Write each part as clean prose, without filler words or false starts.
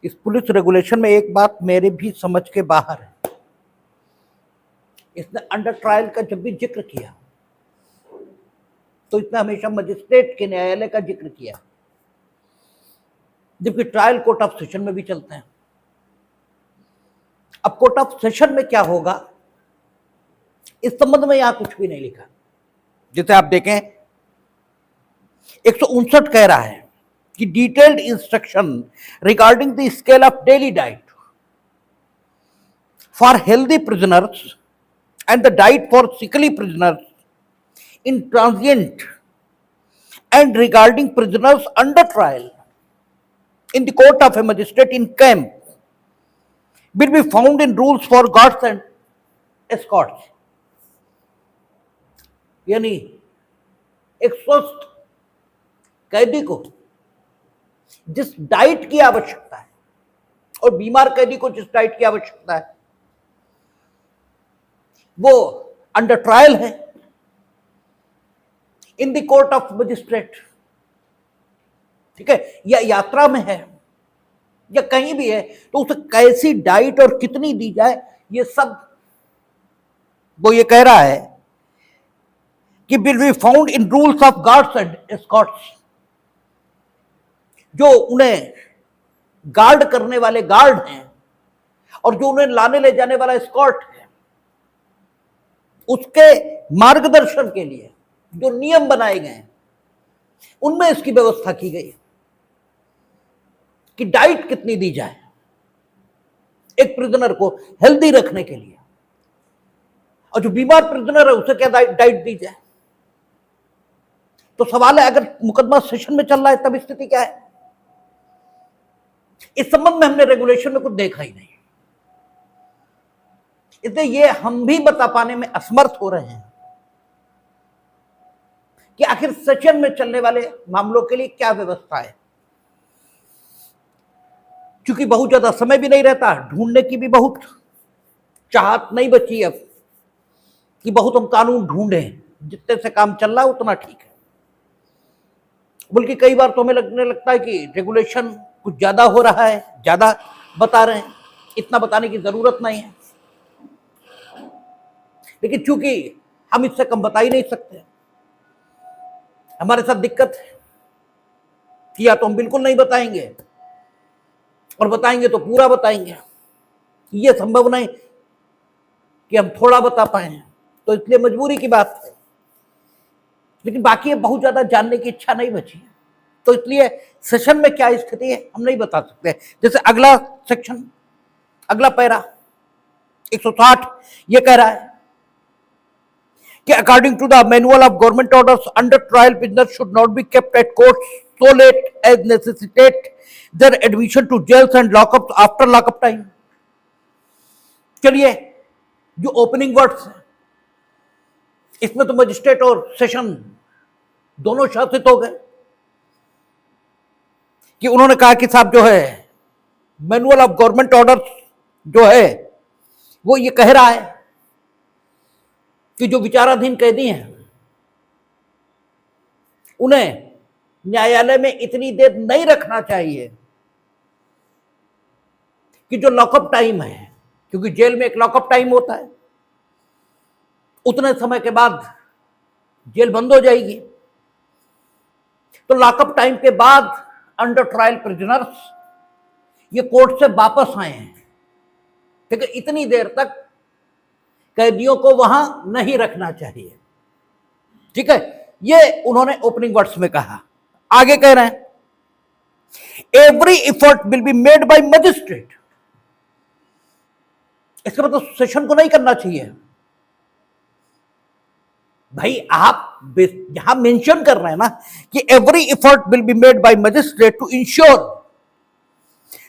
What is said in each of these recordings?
इस police regulation में एक बात मेरे भी समझ के बाहर है। इसने अंडर ट्रायल का जब भी जिक्र किया तो इसने हमेशा मजिस्ट्रेट के न्यायालय का जिक्र किया, जबकि ट्रायल कोर्ट ऑफ सेशन में भी चलते हैं। अब कोर्ट ऑफ सेशन में क्या होगा इस संबंध में यहां कुछ भी नहीं लिखा। जैसे आप देखें 159 कह रहा है कि detailed instruction regarding the scale of daily diet for healthy prisoners and the diet for sickly prisoners in transient and regarding prisoners under trial in the court of a magistrate in camp will be found in rules for guards and escorts। यानी एक स्वस्थ कैदी को जिस diet की आवश्यकता है और बीमार कैदी को जिस डाइट की आवश्यकता है वो अंडर ट्रायल है in the court of magistrate, ठीक है, या यात्रा में है या कहीं भी है, तो उसे कैसी डाइट और कितनी दी जाए ये सब वो ये कह रहा है कि will be found in rules of guards and Escorts. जो उन्हें गार्ड करने वाले गार्ड हैं और जो उन्हें लाने ले जाने वाला एस्कॉर्ट है, उसके मार्गदर्शन के लिए जो नियम बनाए गए हैं उनमें इसकी व्यवस्था की गई है कि डाइट कितनी दी जाए एक प्रिजनर को हेल्दी रखने के लिए, और जो बीमार प्रिजनर है उसे क्या डाइट दी जाए। तो सवाल है अगर मुकदमा सेशन में चल रहा है तब स्थिति क्या है। इस संबंध में हमने रेगुलेशन में कुछ देखा ही नहीं, इसलिए ये हम भी बता पाने में असमर्थ हो रहे हैं कि आखिर सेशन में चलने वाले मामलों के लिए क्या व्यवस्था है। क्योंकि बहुत ज्यादा समय भी नहीं रहता, ढूंढने की भी बहुत चाहत नहीं बची अब कि बहुत हम कानून ढूंढें, जितने से काम चल रहा है उतना ठीक है। बल्कि कई बार तो हमें लगने लगता है कि रेगुलेशन कुछ ज्यादा हो रहा है, ज्यादा बता रहे हैं, इतना बताने की जरूरत नहीं है। लेकिन चूंकि हम इससे कम बता ही नहीं सकते, हमारे साथ दिक्कत है कि या तो हम बिल्कुल नहीं बताएंगे और बताएंगे तो पूरा बताएंगे, ये संभव नहीं कि हम थोड़ा बता पाए, तो इसलिए मजबूरी की बात है। लेकिन बाकी बहुत ज्यादा जानने की इच्छा नहीं बची है, तो इसलिए सेशन में क्या स्थिति है हम नहीं बता सकते। जैसे अगला सेक्शन, अगला पैरा 160 ये कह रहा है कि according to the manual of government orders under trial prisoners should not be kept at court so late as necessitate their admission to jails and lockup after lockup time. चलिए, जो opening words है इसमें तो magistrate और session दोनों शासित हो गए कि उन्होंने कहा कि साहब जो है मैनुअल ऑफ गवर्नमेंट ऑर्डर्स जो है वो ये कह रहा है कि जो विचाराधीन कैदी हैं उन्हें न्यायालय में इतनी देर नहीं रखना चाहिए कि जो लॉकअप टाइम है, क्योंकि जेल में एक लॉकअप टाइम होता है, उतने समय के बाद जेल बंद हो जाएगी। तो लॉकअप टाइम के बाद अंडर ट्रायल प्रिजनर्स ये कोर्ट से वापस आए हैं, ठीक है, इतनी देर तक कैदियों को वहां नहीं रखना चाहिए, ठीक है, ये उन्होंने ओपनिंग वर्ड्स में कहा। आगे कह रहे हैं every effort will be made by magistrate. इसका मतलब सेशन को नहीं करना चाहिए भाई, आप यहां मेंशन कर रहे हैं ना कि every effort will be made by magistrate to ensure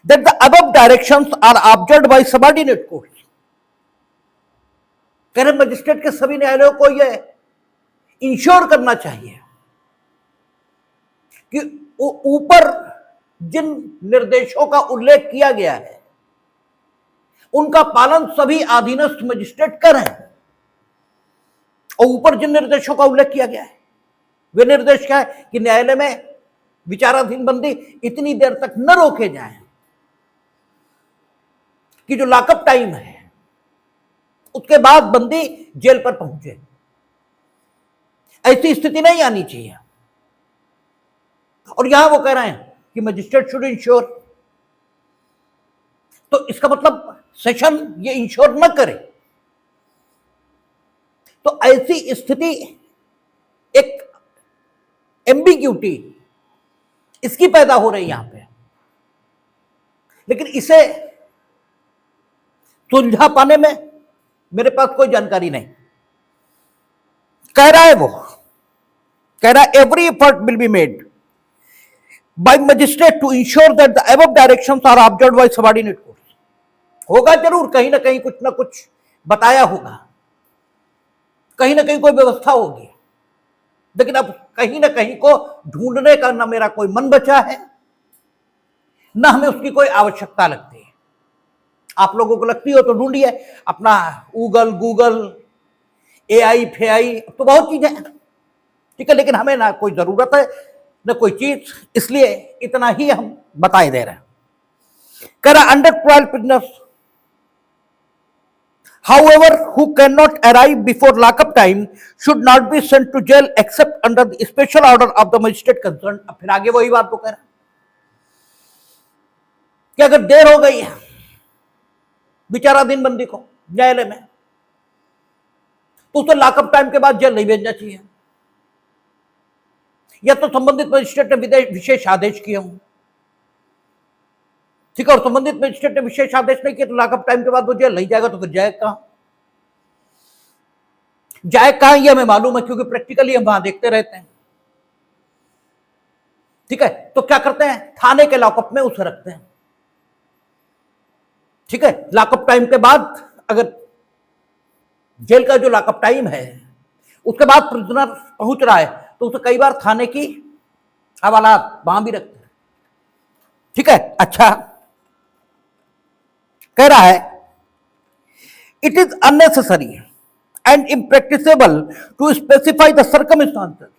that the above directions are observed by subordinate courts. कह रहे मजिस्ट्रेट के सभी न्यायालयों को यह इंश्योर करना चाहिए कि ऊपर जिन निर्देशों का उल्लेख किया गया है उनका पालन सभी अधीनस्थ मजिस्ट्रेट करें। और ऊपर जिन निर्देशों का उल्लेख किया गया है वे निर्देश क्या है कि न्यायालय में विचाराधीन बंदी इतनी देर तक न रोके जाएं, कि जो लॉकअप टाइम है उसके बाद बंदी जेल पर पहुंचे। ऐसी स्थिति नहीं आनी चाहिए। और यहां वो कह रहे हैं कि मजिस्ट्रेट शुड इंश्योर, तो इसका मतलब सेशन ये इंश्योर न करे। तो ऐसी स्थिति, एक एम्बिग्यूटी इसकी पैदा हो रही है यहां पे, लेकिन इसे सुलझा पाने में मेरे पास कोई जानकारी नहीं। कह रहा है वो, कह रहा है every effort will be made by magistrate to ensure that the above directions are observed by subordinate courts. होगा जरूर, कहीं ना कहीं कुछ ना कुछ बताया होगा, कहीं ना कहीं कोई व्यवस्था होगी, लेकिन अब कहीं ना कहीं को ढूंढने का ना मेरा कोई मन बचा है, ना हमें उसकी कोई आवश्यकता लगती है। आप लोगों को लगती हो तो ढूंढिए, अपना गूगल AI फेआई, तो बहुत चीजें हैं, ठीक है, लेकिन हमें ना कोई जरूरत है ना कोई चीज, इसलिए इतना ही हम बताए दे रहे हैं। कह रहा under 12 prisoners however who cannot arrive before lockup time should not be sent to jail except under the special order of the magistrate concerned। अब फिर आगे वही बात तो कह रहा कि अगर देर हो गई है विचाराधीन बंदी को न्यायालय में, तो उसे लॉकअप टाइम के बाद जेल नहीं भेजना चाहिए, या तो संबंधित मजिस्ट्रेट ने विशेष आदेश किए हों, ठीक है, और संबंधित मजिस्ट्रेट ने विशेष आदेश नहीं किया तो लॉकअप टाइम के बाद वो जेल नहीं जाएगा, तो फिर जाए कहां? जाए कहां ये हमें मालूम है, क्योंकि प्रैक्टिकली हम वहां देखते रहते हैं, ठीक है। तो क्या करते हैं, थाने के लॉकअप में उसे रखते हैं, ठीक है। लॉकअप टाइम के बाद, अगर जेल का जो लॉकअप टाइम है उसके बाद प्रिजनर पहुंच रहा है, तो उसे कई बार थाने की हवालात वहां भी रखते हैं, ठीक है। अच्छा, कह रहा है it is unnecessary and impracticable to specify the circumstances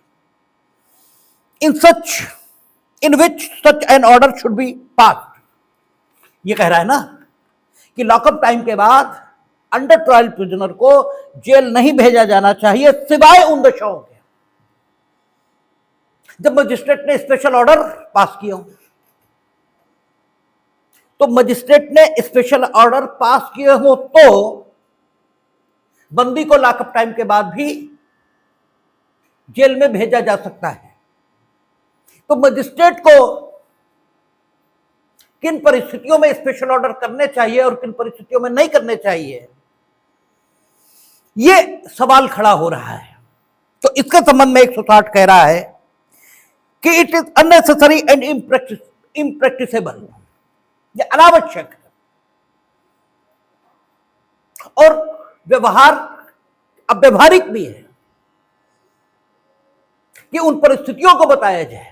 in which such an order should be passed. ये कह रहा है ना कि लॉकअप टाइम के बाद अंडर ट्रायल प्रिजनर को जेल नहीं भेजा जाना चाहिए, सिवाय उन दशाओं के जब मजिस्ट्रेट ने स्पेशल ऑर्डर पास किया हो। तो मजिस्ट्रेट ने स्पेशल ऑर्डर पास किए हो तो बंदी को लॉकअप टाइम के बाद भी जेल में भेजा जा सकता है। तो मजिस्ट्रेट को किन परिस्थितियों में स्पेशल ऑर्डर करने चाहिए और किन परिस्थितियों में नहीं करने चाहिए, यह सवाल खड़ा हो रहा है। तो इसके संबंध में 160 कह रहा है कि इट इज अननेसेसरी एंड इम्प्रैक्टिसेबल, यह अनावश्यक है और अव्यवहारिक भी है कि उन परिस्थितियों को बताया जाए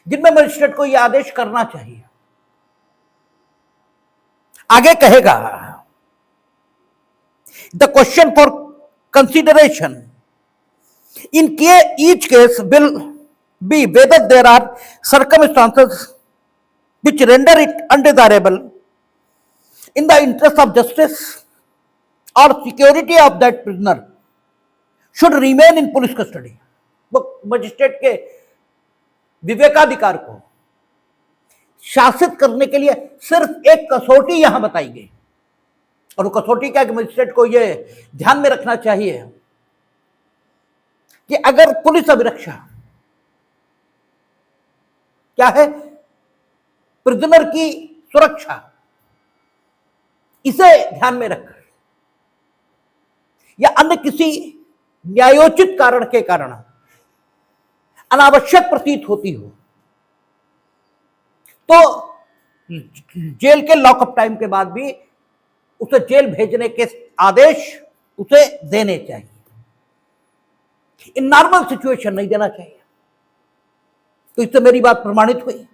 जिनमें मजिस्ट्रेट को यह आदेश करना चाहिए। आगे कहेगा the question for consideration in each case will be whether there are circumstances which render it undesirable in the interest of justice or security of that prisoner should remain in police custody। वो magistrate के विवेकाधिकार को शासित करने के लिए सिर्फ एक कसौटी यहां बताई गई, और वो कसौटी क्या कि मजिस्ट्रेट को यह ध्यान में रखना चाहिए कि अगर पुलिस अभिरक्षा क्या है, प्रिजनर की सुरक्षा, इसे ध्यान में रखकर या अन्य किसी न्यायोचित कारण के कारण अनावश्यक प्रतीत होती हो तो जेल के लॉकअप टाइम के बाद भी उसे जेल भेजने के आदेश उसे देने चाहिए। इन नॉर्मल सिचुएशन नहीं देना चाहिए। तो इससे मेरी बात प्रमाणित हुई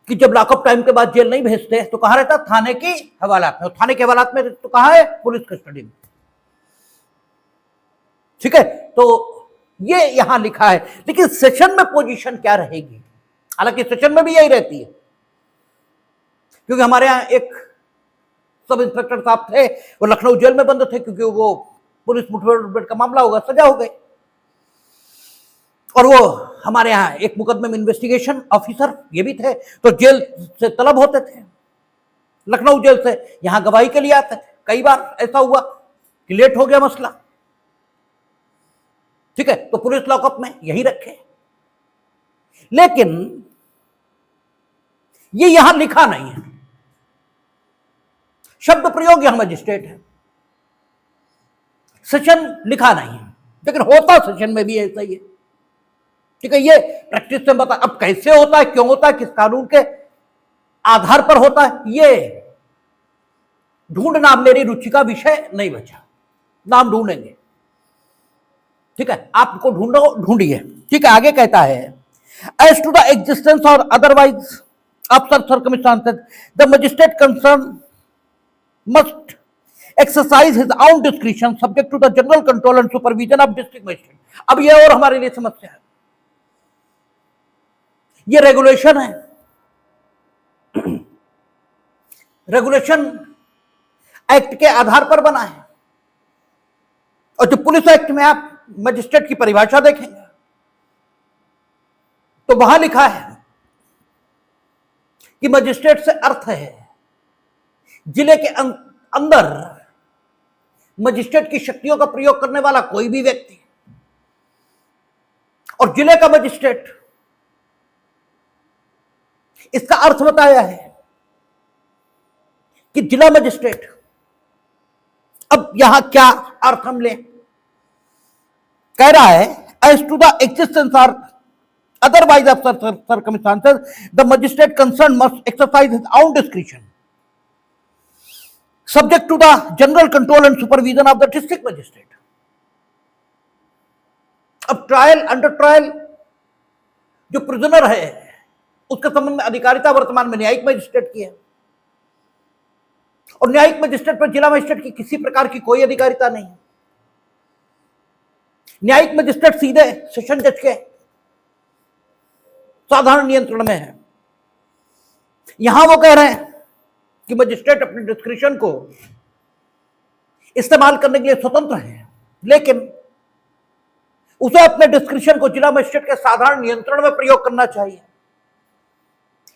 कि जब लॉकअप टाइम के बाद जेल नहीं भेजते तो कहां रहता, थाने की हवालात में, थाने के हवालात में तो कहां है, पुलिस कस्टडी में, ठीक है। तो ये यहां लिखा है, लेकिन सेशन में पोजीशन क्या रहेगी, हालांकि सेशन में भी यही रहती है, क्योंकि हमारे यहाँ एक सब इंस्पेक्टर साहब थे, वो लखनऊ जेल में बंद थे क्योंकि वो पुलिस मुठभेड़ का मामला होगा, सजा हो गई। और वो हमारे यहाँ एक मुकदमे में इन्वेस्टिगेशन ऑफिसर ये भी थे, तो जेल से तलब होते थे, लखनऊ जेल से यहां गवाही के लिए आते थे। कई बार ऐसा हुआ कि लेट हो गया मसला, ठीक है, तो पुलिस लॉकअप में यही रखे। लेकिन ये यहां लिखा नहीं है, शब्द प्रयोग यहां मजिस्ट्रेट है, सेशन लिखा नहीं है, लेकिन होता सेशन में भी ऐसा ही है, ठीक है। ये प्रैक्टिस से बता, अब कैसे होता है, क्यों होता है, किस कानून के आधार पर होता है, ये ढूंढना मेरी रुचि का विषय नहीं बचा, नाम ढूंढेंगे, ठीक है, आपको ढूंढिए, ठीक है। आगे कहता है, as to the existence or otherwise of such circumstances the magistrate concern must exercise his own discretion subject to the general control and supervision of district magistrate. अब ये और हमारे लिए समस्या है, ये रेगुलेशन है, रेगुलेशन एक्ट के आधार पर बना है, और जो पुलिस एक्ट में आप मजिस्ट्रेट की परिभाषा देखेंगे तो वहां लिखा है कि मजिस्ट्रेट से अर्थ है जिले के अंदर मजिस्ट्रेट की शक्तियों का प्रयोग करने वाला कोई भी व्यक्ति, और जिले का मजिस्ट्रेट, इसका अर्थ बताया है कि जिला मजिस्ट्रेट। अब यहां क्या अर्थ हम ले, कह रहा है as to the existence or otherwise of circumstances the magistrate concern must exercise his own discretion subject to the general control and supervision of the district magistrate. अब ट्रायल, अंडर ट्रायल जो प्रिजनर है उसके संबंध में अधिकारिता वर्तमान में न्यायिक मजिस्ट्रेट की है, और न्यायिक मजिस्ट्रेट पर जिला मजिस्ट्रेट की किसी प्रकार की कोई अधिकारिता नहीं है। न्यायिक मजिस्ट्रेट सीधे सेशन जज के साधारण नियंत्रण में है। यहां वो कह रहे हैं कि मजिस्ट्रेट अपने डिस्क्रिशन को इस्तेमाल करने के लिए स्वतंत्र है, लेकिन उसे अपने डिस्क्रिशन को जिला मजिस्ट्रेट के साधारण नियंत्रण में प्रयोग करना चाहिए।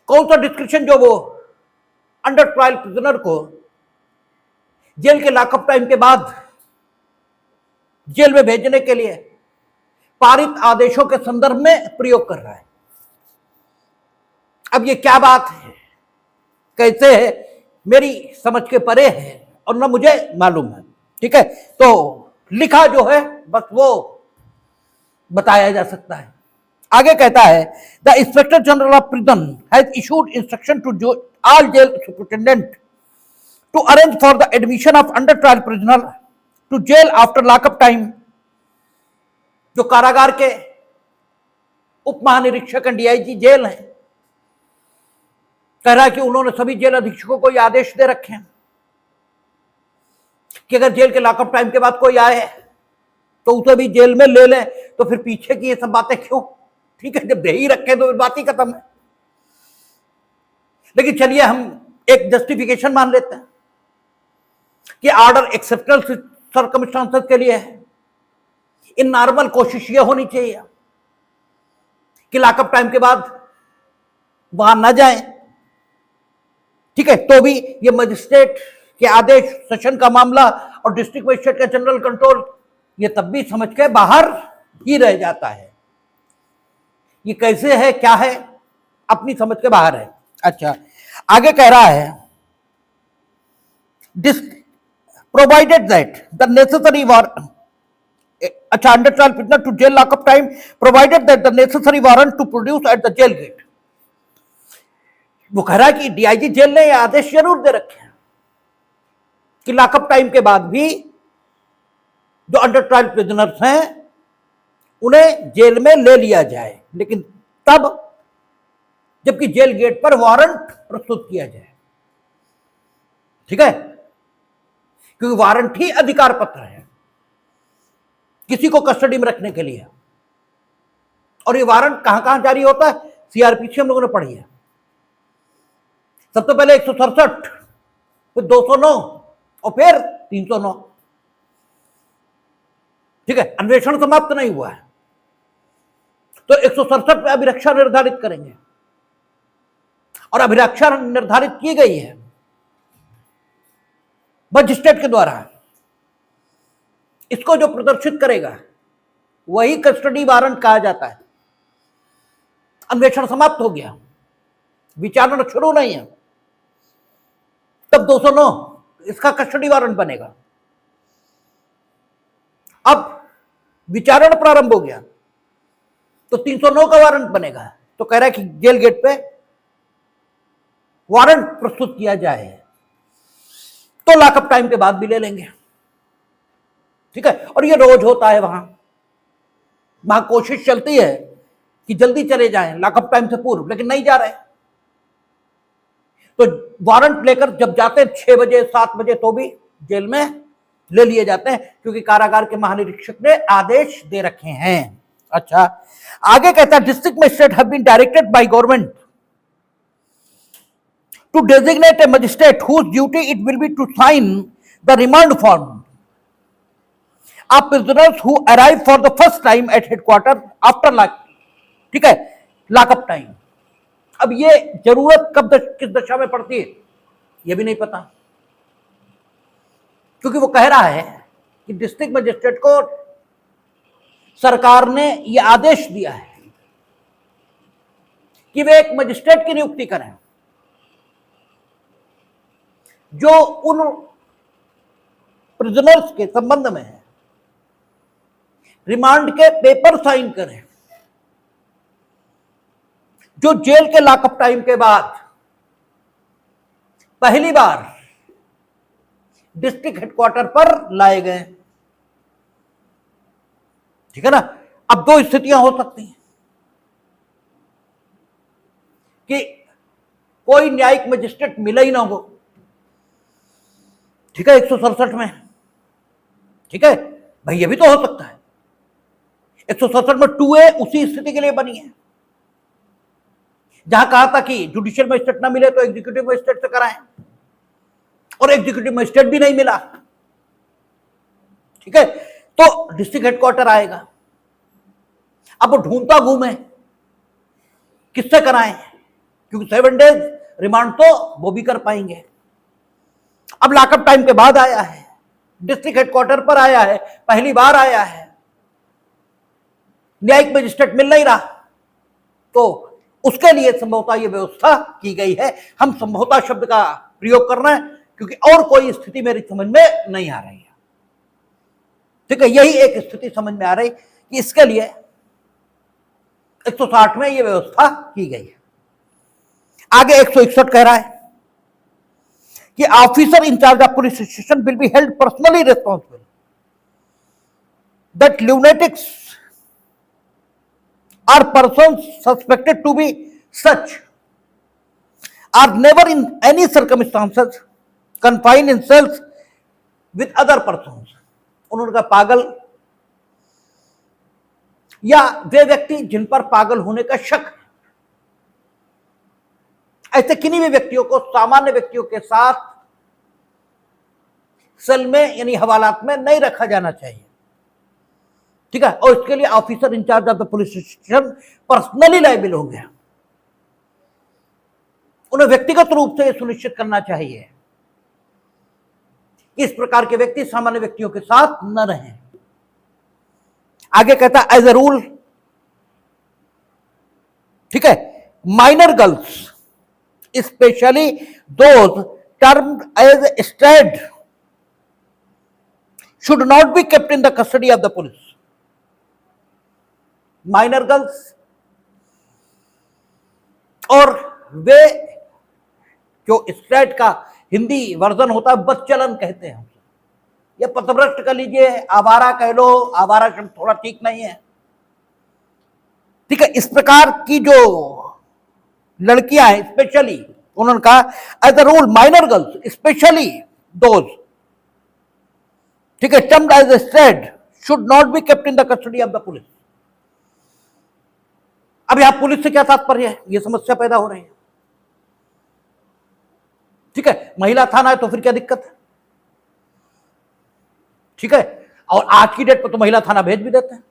कौन सा डिस्क्रिशन, जो वो अंडर ट्रायल प्रिजनर को जेल के लॉकअप टाइम के बाद जेल में भेजने के लिए पारित आदेशों के संदर्भ में प्रयोग कर रहा है। अब ये क्या बात है, कैसे है, मेरी समझ के परे है और ना मुझे मालूम है, ठीक है। तो लिखा जो है बस वो बताया जा सकता है। आगे कहता है, the inspector general of prison has issued instruction to all jail superintendent to arrange for the admission of under trial prisoner to jail after lockup time. जो कारागार के उप महानिरीक्षक एंड डीआईजी जेल हैं, कह रहा है कि उन्होंने सभी जेल अधीक्षकों को ये आदेश दे रखे हैं कि अगर जेल के लॉकअप टाइम के बाद कोई आए तो उसे भी जेल में ले लें। तो फिर पीछे की ये सब बातें क्यों, ठीक है, जब दे ही रखे तो बात ही खत्म है। लेकिन चलिए हम एक जस्टिफिकेशन मान लेते हैं कि ऑर्डर एक्सेप्शनल सर्कमस्टांसेस के लिए है। इन नॉर्मल कोशिश ये होनी चाहिए कि लॉकअप टाइम के बाद वहां ना जाए, ठीक है। तो भी ये मजिस्ट्रेट के आदेश, सेशन का मामला और डिस्ट्रिक्ट मजिस्ट्रेट का जनरल कंट्रोल, ये तब भी समझ के बाहर ही रह जाता है। ये कैसे है, क्या है, अपनी समझ के बाहर है। अच्छा, आगे कह रहा है, provided that the necessary warrant, अच्छा, under trial prisoner to jail lockup time provided that the necessary warrant to produce at the jail gate. वो कह रहा है कि डीआईजी जेल ने ये आदेश जरूर दे रखे हैं कि लॉकअप टाइम के बाद भी जो अंडर ट्रायल प्रिजनर्स हैं उन्हें जेल में ले लिया जाए, लेकिन तब जबकि जेल गेट पर वारंट प्रस्तुत किया जाए, ठीक है, क्योंकि वारंट ही अधिकार पत्र है किसी को कस्टडी में रखने के लिए। और ये वारंट कहां कहां जारी होता है, सीआरपीसी हम लोगों ने पढ़ी है। सबसे पहले 167, फिर 209 और फिर 309। ठीक है, अन्वेषण समाप्त नहीं हुआ है तो 167 पे अभिरक्षा निर्धारित करेंगे और अभिरक्षा निर्धारित की गई है मजिस्ट्रेट के द्वारा। इसको जो प्रदर्शित करेगा वही कस्टडी वारंट कहा जाता है। अन्वेषण समाप्त हो गया, विचारण शुरू नहीं है, तब 209 इसका कस्टडी वारंट बनेगा। अब विचारण प्रारंभ हो गया तो 309 का वारंट बनेगा। तो कह रहा है कि जेल गेट पे वारंट प्रस्तुत किया जाए, तो लॉकअप टाइम के बाद भी ले लेंगे। ठीक है, और ये रोज होता है वहां कोशिश चलती है कि जल्दी चले जाएं लॉकअप टाइम से पूर्व, लेकिन नहीं जा रहे। तो वारंट लेकर जब जाते हैं 6 बजे 7 बजे तो भी जेल में ले लिए जाते हैं, क्योंकि कारागार के महानिरीक्षक ने आदेश दे रखे हैं। अच्छा, आगे कहता है district magistrate have been directed by government to designate a magistrate whose duty it will be to sign the remand form of prisoners who arrive for the first time at headquarter after lock. ठीक है, lockup time. अब ये जरूरत कब किस दशा में पड़ती है ये भी नहीं पता, क्योंकि वो कह रहा है कि डिस्ट्रिक्ट मजिस्ट्रेट को सरकार ने यह आदेश दिया है कि वे एक मजिस्ट्रेट की नियुक्ति करें जो उन प्रिजनर्स के संबंध में है रिमांड के पेपर साइन करें जो जेल के लॉकअप टाइम के बाद पहली बार डिस्ट्रिक्ट हेडक्वार्टर पर लाए गए। ठीक है ना। अब दो स्थितियां हो सकती हैं कि कोई न्यायिक मजिस्ट्रेट मिला ही ना हो। ठीक है, 167 में। ठीक है भाई, ये भी तो हो सकता है। 167 में 2A उसी स्थिति के लिए बनी है जहां कहा था कि जुडिशियल मजिस्ट्रेट ना मिले तो एग्जीक्यूटिव मजिस्ट्रेट से कराएं, और एग्जीक्यूटिव मजिस्ट्रेट भी नहीं मिला। ठीक है, तो डिस्ट्रिक्ट हेडक्वार्टर आएगा। अब वो ढूंढता घूमे किससे कराएं, क्योंकि 7 डेज रिमांड तो वो भी कर पाएंगे। अब लॉकअप टाइम के बाद आया है, डिस्ट्रिक्ट हेडक्वार्टर पर आया है, पहली बार आया है, न्यायिक मजिस्ट्रेट मिल नहीं रहा, तो उसके लिए संभवतः यह व्यवस्था की गई है। हम संभवतः शब्द का प्रयोग कर रहे हैं क्योंकि और कोई स्थिति मेरी समझ में नहीं आ रही है। ठीक है, यही एक स्थिति समझ में आ रही कि इसके लिए 160 में यह व्यवस्था की गई है। आगे 161 कह रहा है कि officer in charge of police station will be held personally responsible that lunatics or persons suspected to be such are never in any circumstances confined in cells with other persons। उन्होंने कहा पागल या वे व्यक्ति जिन पर पागल होने का शक है, ऐसे किन्हीं भी व्यक्तियों को सामान्य व्यक्तियों के साथ सेल में यानी हवालात में नहीं रखा जाना चाहिए। ठीक है, और इसके लिए officer in charge of the police station personally liable होंगे। उन्हें व्यक्तिगत रूप से यह सुनिश्चित करना चाहिए कि इस प्रकार के व्यक्ति सामान्य व्यक्तियों के साथ न रहें। आगे कहता एज ए रूल, ठीक है, minor girls specially those termed as strayed should not be kept in the custody of the police. Minor girls और वे जो स्ट्रेट का हिंदी वर्जन होता है बदचलन कहते हैं, या पथभ्रष्ट कर लीजिए, आवारा कह लो, आवारा शब्द थोड़ा ठीक नहीं है। ठीक है, इस प्रकार की जो लड़कियां हैं स्पेशली, उन्होंने कहा as a rule minor girls specially those, ठीक है, termed as straight should not be kept in the custody of the police. अब यहां पुलिस से क्या तात्पर्य है, यह समस्या पैदा हो रही है। ठीक है, महिला थाना है तो फिर क्या दिक्कत है? ठीक है, और आज की डेट पर तो महिला थाना भेज भी देते हैं।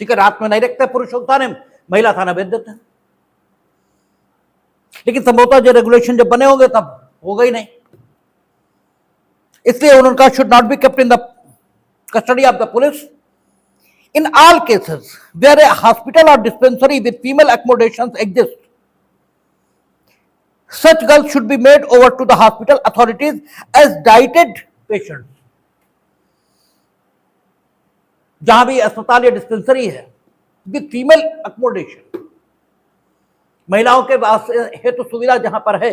ठीक है, रात में नहीं रखते पुरुषों थाने में, महिला थाना भेज देते हैं। लेकिन संभवतः जो रेगुलेशन जब बने होंगे तब होगा ही नहीं, इसलिए उन्होंने कहा should not be kept in the custody of the police in all cases where a hospital or dispensary with female accommodations exists. Such girls should be made over to the hospital authorities as dieted patients. जहां भी अस्पताल या dispensary है with female accommodation, महिलाओं के हेतु सुविधा जहां पर है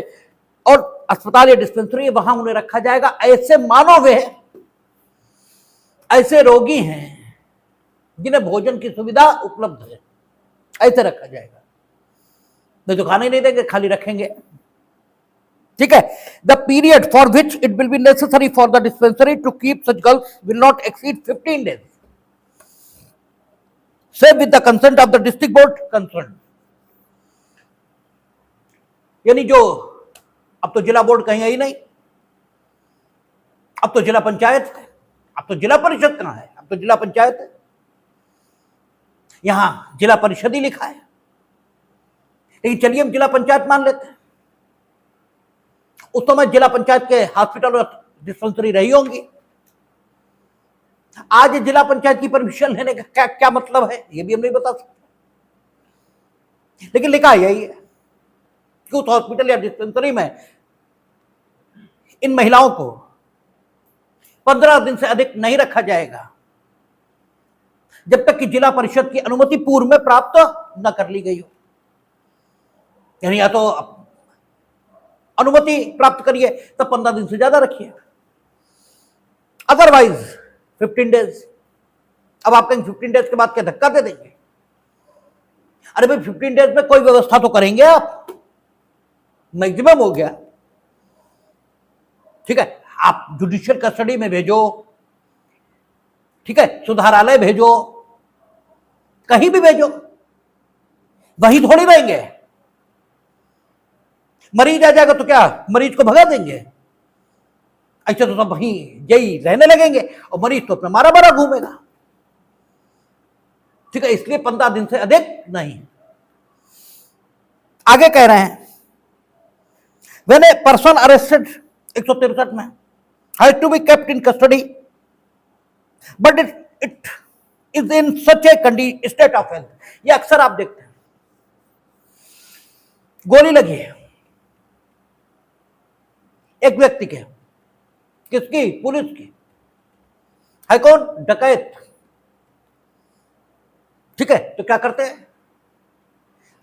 और अस्पताल या डिस्पेंसरी है, वहां उन्हें रखा जाएगा ऐसे मानो वे ऐसे रोगी हैं जिन्हें भोजन की सुविधा उपलब्ध है, ऐसे रखा जाएगा। नहीं तो खाना ही नहीं देंगे, खाली रखेंगे। ठीक है, the period for which it will be necessary for the dispensary to keep such girls will not exceed 15 days, save with the consent of the district board concern. यानी जो अब तो जिला बोर्ड कहीं है ही नहीं, अब तो जिला पंचायत है, अब तो जिला परिषद कहां है, अब तो जिला पंचायत है। यहां जिला परिषद ही लिखा है, लेकिन चलिए हम जिला पंचायत मान लेते हैं। उस समय जिला पंचायत के हॉस्पिटल और डिस्पेंसरी रही होंगी। आज जिला पंचायत की परमिशन लेने का क्या क्या मतलब है, ये भी हम नहीं बता सकते, लेकिन लिखा यही है कि उस हॉस्पिटल या डिस्पेंसरी में इन महिलाओं को 15 दिन से अधिक नहीं रखा जाएगा जब तक कि जिला परिषद की अनुमति पूर्व में प्राप्त न कर ली गई हो। यानी या तो अनुमति प्राप्त करिए तब 15 दिन से ज्यादा रखिए, अदरवाइज 15 डेज। अब आप कहेंगे 15 डेज के बाद क्या धक्का दे देंगे? अरे भाई 15 डेज में कोई व्यवस्था तो करेंगे आप, मैक्सिमम हो गया। ठीक है, आप जुडिशियल कस्टडी में भेजो, ठीक है, सुधारालय भेजो, कहीं भी भेजो, वहीं थोड़ी रहेंगे। मरीज आ जाएगा तो क्या मरीज को भगा देंगे? अच्छा, तो सब वहीं यही रहने लगेंगे और मरीज तो अपना मारा मारा घूमेगा। ठीक है, इसलिए 15 दिन से अधिक नहीं। आगे कह रहे हैं व्हेन ए पर्सन अरेस्टेड 163 में has to be kept in custody but it is in such a state of health. ये अक्सर आप देखते हैं, गोली लगी है एक व्यक्ति के, किसकी? पुलिस की। है कौन? डकैत। ठीक है, तो क्या करते हैं?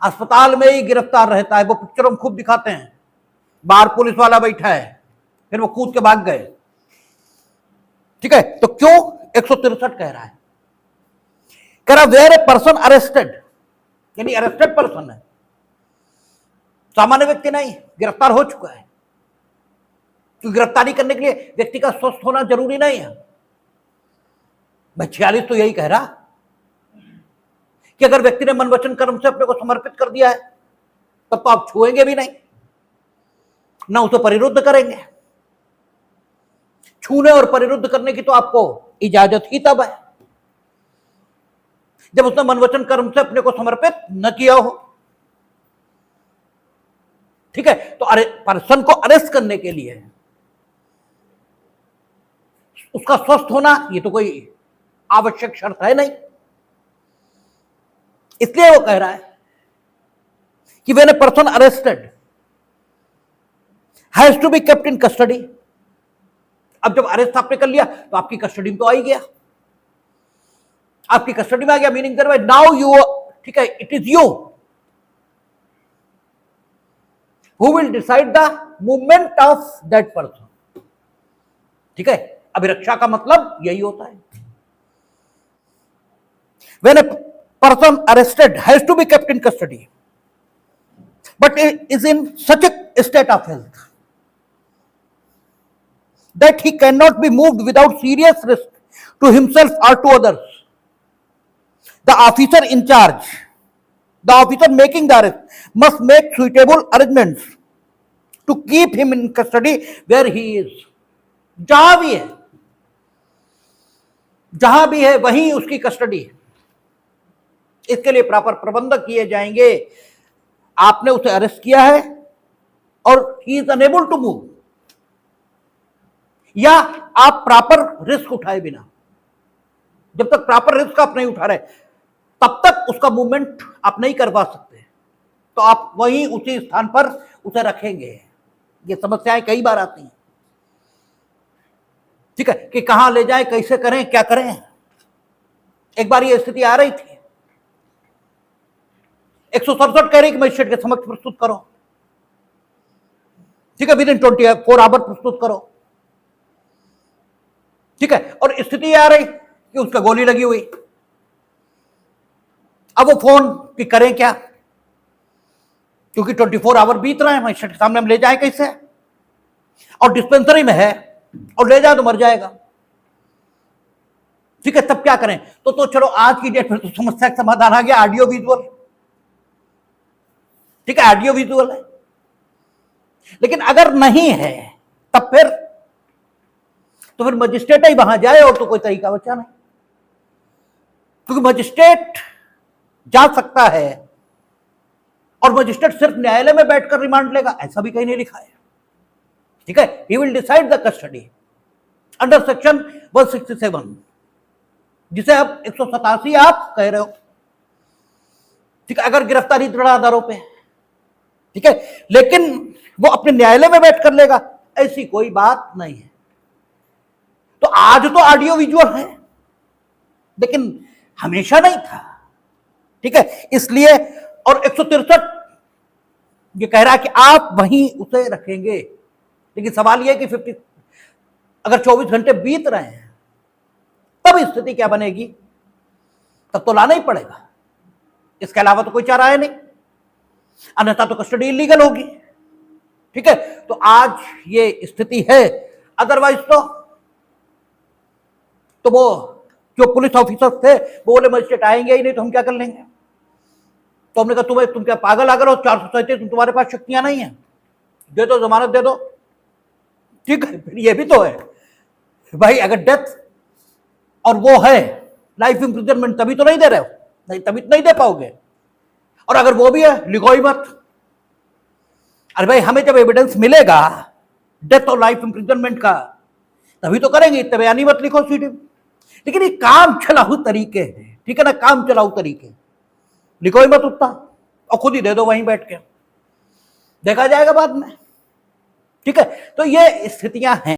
अस्पताल में ही गिरफ्तार रहता है। वो पिक्चरों में खूब दिखाते हैं, बाहर पुलिस वाला बैठा है, फिर वो कूद के भाग गए। ठीक है, तो क्यों 163 कह रहा है? कह रहा वेयर ए पर्सन अरेस्टेड, यानी अरेस्टेड पर्सन है, सामान्य व्यक्ति नहीं, गिरफ्तार हो चुका है। तो गिरफ्तारी करने के लिए व्यक्ति का स्वस्थ होना जरूरी नहीं है। भाई 46 तो यही कह रहा कि अगर व्यक्ति ने मन वचन कर्म से अपने को समर्पित कर दिया है तब तो आप छुएंगे भी नहीं, ना उसे परिरुद्ध करेंगे। छूने और परिरुद्ध करने की तो आपको इजाजत ही तब है जब उसने मन वचन कर्म से अपने को समर्पित न किया हो। ठीक है, तो पर्सन को अरेस्ट करने के लिए उसका स्वस्थ होना ये तो कोई आवश्यक शर्त है नहीं। इसलिए वो कह रहा है कि when a person arrested has to be kept in custody. अब जब अरेस्ट आपने कर लिया तो आपकी कस्टडी में तो आ ही गया, आपकी कस्टडी में आ गया, मीनिंग देयर नाउ यू, ठीक है, it is you who will decide the movement of that person. ठीक है, अभिरक्षा का मतलब यही होता है। When a person arrested has to be kept in custody but is in such a state of health that he cannot be moved without serious risk to himself or to others. The officer in charge, the officer making the arrest must make suitable arrangements to keep him in custody where he is. जहां भी है वहीं उसकी custody है। इसके लिए proper प्रबंध किए जाएंगे। आपने उसे अरेस्ट किया है और he is unable to move, या आप प्रॉपर रिस्क उठाए बिना, जब तक प्रॉपर रिस्क आप नहीं उठा रहे तब तक उसका मूवमेंट आप नहीं करवा सकते, तो आप वहीं उसी स्थान पर उसे रखेंगे। ये समस्याएं कई बार आती हैं, ठीक है, कि कहां ले जाएं, कैसे करें, क्या करें। एक बार ये स्थिति आ रही थी, 167 कह रही कि मजिस्ट्रेट के समक्ष प्रस्तुत करो, ठीक है, विद इन 24 आवर प्रस्तुत करो, ठीक है, और स्थिति आ रही कि उसका गोली लगी हुई। अब वो फोन कि करें क्या, क्योंकि 24 आवर बीत रहे हैं, मजिस्ट्रेट के सामने हम ले जाए कैसे, और डिस्पेंसरी में है और ले जाए तो मर जाएगा, ठीक है, तब क्या करें। तो चलो आज की डेट में तो समस्या का समाधान आ गया, ऑडियो विजुअल, ठीक है, ऑडियो विजुअल है। लेकिन अगर नहीं है तब फिर मजिस्ट्रेट ही वहां जाए, और तो कोई तरीका बचा नहीं, क्योंकि मजिस्ट्रेट जा सकता है और मजिस्ट्रेट सिर्फ न्यायालय में बैठकर रिमांड लेगा, ऐसा भी कहीं नहीं लिखा है, ठीक है। He will decide the custody under section 167, जिसे अब 187 आप कह रहे हो, ठीक है, अगर गिरफ्तारी दृढ़ आधारों पे, ठीक है, लेकिन वो अपने न्यायालय में बैठ कर लेगा, ऐसी कोई बात नहीं है। तो आज तो ऑडियो विजुअल है, लेकिन हमेशा नहीं था, ठीक है, इसलिए। और 163 ये कह रहा है कि आप वहीं उसे रखेंगे, लेकिन सवाल यह कि 50 अगर 24 घंटे बीत रहे हैं तब स्थिति क्या बनेगी, तब तो लाना ही पड़ेगा, इसके अलावा तो कोई चारा है नहीं, अन्यथा तो कस्टडी इलीगल होगी, ठीक है। तो आज ये स्थिति है, अदरवाइज तो वो जो पुलिस ऑफिसर थे वो बोले मजिस्ट्रेट आएंगे ही नहीं तो हम क्या कर लेंगे। तो हमने कहा तुम क्या पागल आगर हो, 437 तुम्हारे पास शक्तियां नहीं है, दे दो जमानत दे दो, ठीक है। फिर ये भी तो है भाई, अगर डेथ और वो है लाइफ इंप्रिजनमेंट, तभी तो नहीं दे रहे हो, नहीं तभी तो नहीं दे पाओगे। और अगर वो भी है, लिखो ही मत। अरे भाई, हमें जब एविडेंस मिलेगा डेथ और लाइफ इंप्रिजनमेंट का तभी तो करेंगे, इतने बयानी मत लिखो सीडी। लेकिन ये काम चलाऊ तरीके हैं, ठीक है ना, काम चलाऊ तरीके, लिखो ही मत उतना और खुद ही दे दो वहीं बैठ के, देखा जाएगा बाद में, ठीक है। तो ये स्थितियां हैं।